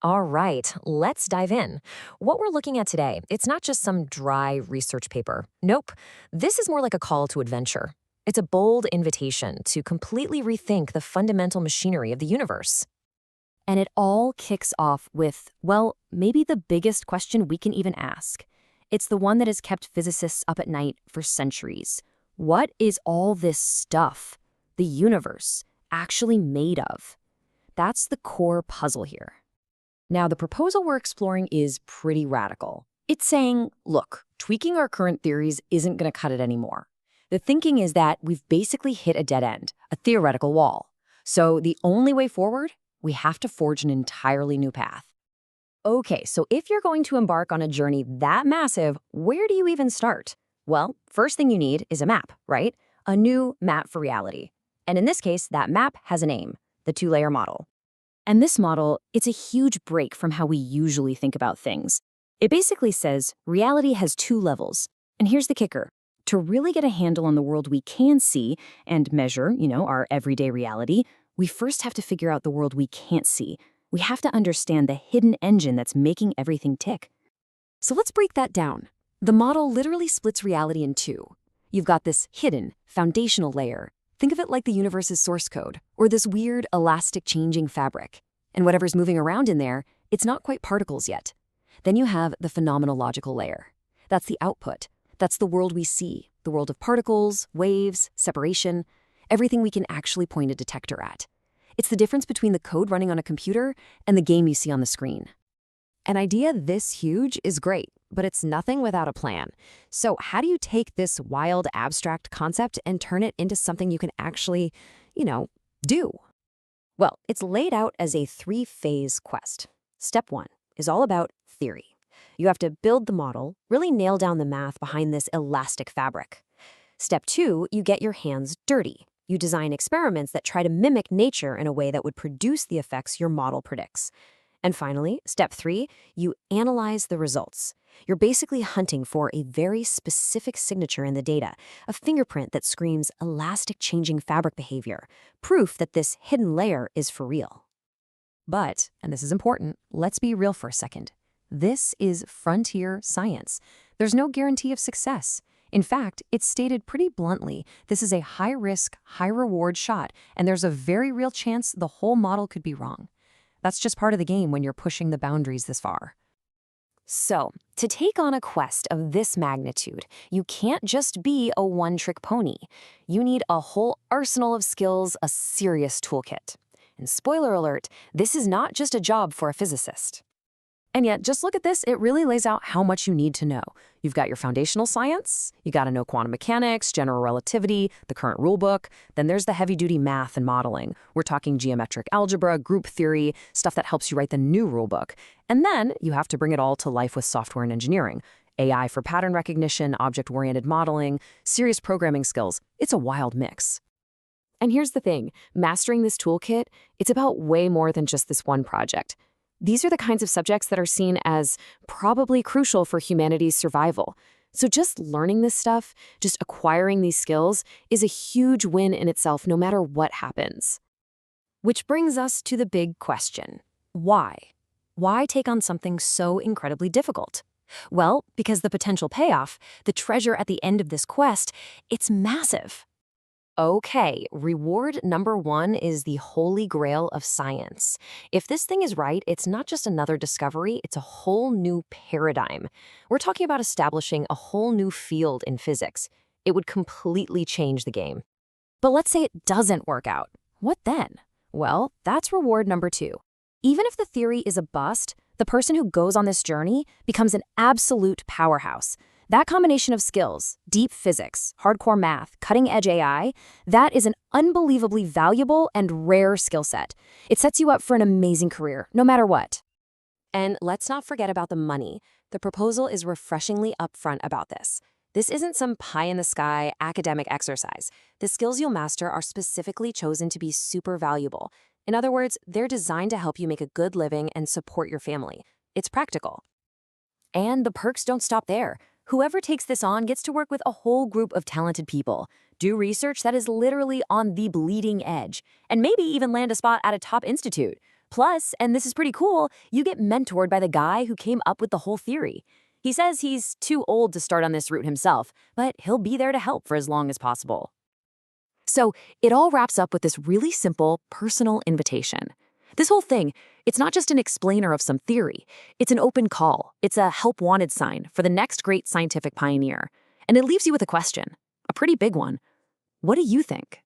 All right, let's dive in. What we're looking at today, it's not just some dry research paper. Nope, this is more like a call to adventure. It's a bold invitation to completely rethink the fundamental machinery of the universe. And it all kicks off with, well, maybe the biggest question we can even ask. It's the one that has kept physicists up at night for centuries. What is all this stuff, the universe, actually made of? That's the core puzzle here. Now, the proposal we're exploring is pretty radical. It's saying, look, tweaking our current theories isn't going to cut it anymore. The thinking is that we've basically hit a dead end, a theoretical wall. So the only way forward, we have to forge an entirely new path. Okay, so if you're going to embark on a journey that massive, where do you even start? Well, first thing you need is a map, right? A new map for reality. And in this case, that map has a name, the two-layer model. And this model, it's a huge break from how we usually think about things. It basically says reality has two levels. And here's the kicker. To really get a handle on the world we can see and measure, our everyday reality, we first have to figure out the world we can't see. We have to understand the hidden engine that's making everything tick. So let's break that down. The model literally splits reality in two. You've got this hidden, foundational layer. Think of it like the universe's source code, or this weird, elastic changing fabric. And whatever's moving around in there, it's not quite particles yet. Then you have the phenomenological layer. That's the output. That's the world we see, the world of particles, waves, separation, everything we can actually point a detector at. It's the difference between the code running on a computer and the game you see on the screen. An idea this huge is great, but it's nothing without a plan. So how do you take this wild, abstract concept and turn it into something you can actually, do? Well, it's laid out as a three-phase quest. Step one is all about theory. You have to build the model, really nail down the math behind this elastic fabric. Step two, you get your hands dirty. You design experiments that try to mimic nature in a way that would produce the effects your model predicts. And finally, step three, you analyze the results. You're basically hunting for a very specific signature in the data, a fingerprint that screams elastic changing fabric behavior, proof that this hidden layer is for real. But, and this is important, let's be real for a second. This is frontier science. There's no guarantee of success. In fact, it's stated pretty bluntly, this is a high-risk, high-reward shot, and there's a very real chance the whole model could be wrong. That's just part of the game when you're pushing the boundaries this far. So, to take on a quest of this magnitude, you can't just be a one-trick pony. You need a whole arsenal of skills, a serious toolkit. And spoiler alert, this is not just a job for a physicist. And yet, just look at this, it really lays out how much you need to know. You've got your foundational science, you got to know quantum mechanics, general relativity, the current rulebook, then there's the heavy-duty math and modeling. We're talking geometric algebra, group theory, stuff that helps you write the new rulebook. And then you have to bring it all to life with software and engineering. AI for pattern recognition, object-oriented modeling, serious programming skills. It's a wild mix. And here's the thing, mastering this toolkit, it's about way more than just this one project. These are the kinds of subjects that are seen as probably crucial for humanity's survival. So just learning this stuff, just acquiring these skills, is a huge win in itself no matter what happens. Which brings us to the big question. Why? Why take on something so incredibly difficult? Well, because the potential payoff, the treasure at the end of this quest, it's massive. Okay, reward number one is the holy grail of science. If this thing is right, it's not just another discovery, it's a whole new paradigm. We're talking about establishing a whole new field in physics. It would completely change the game. But let's say it doesn't work out. What then? Well, that's reward number two. Even if the theory is a bust, the person who goes on this journey becomes an absolute powerhouse. That combination of skills, deep physics, hardcore math, cutting-edge AI, that is an unbelievably valuable and rare skill set. It sets you up for an amazing career, no matter what. And let's not forget about the money. The proposal is refreshingly upfront about this. This isn't some pie-in-the-sky academic exercise. The skills you'll master are specifically chosen to be super valuable. In other words, they're designed to help you make a good living and support your family. It's practical. And the perks don't stop there. Whoever takes this on gets to work with a whole group of talented people, do research that is literally on the bleeding edge, and maybe even land a spot at a top institute. Plus, and this is pretty cool, you get mentored by the guy who came up with the whole theory. He says he's too old to start on this route himself, but he'll be there to help for as long as possible. So it all wraps up with this really simple, personal invitation. This whole thing, it's not just an explainer of some theory. It's an open call. It's a help wanted sign for the next great scientific pioneer. And it leaves you with a question, a pretty big one. What do you think?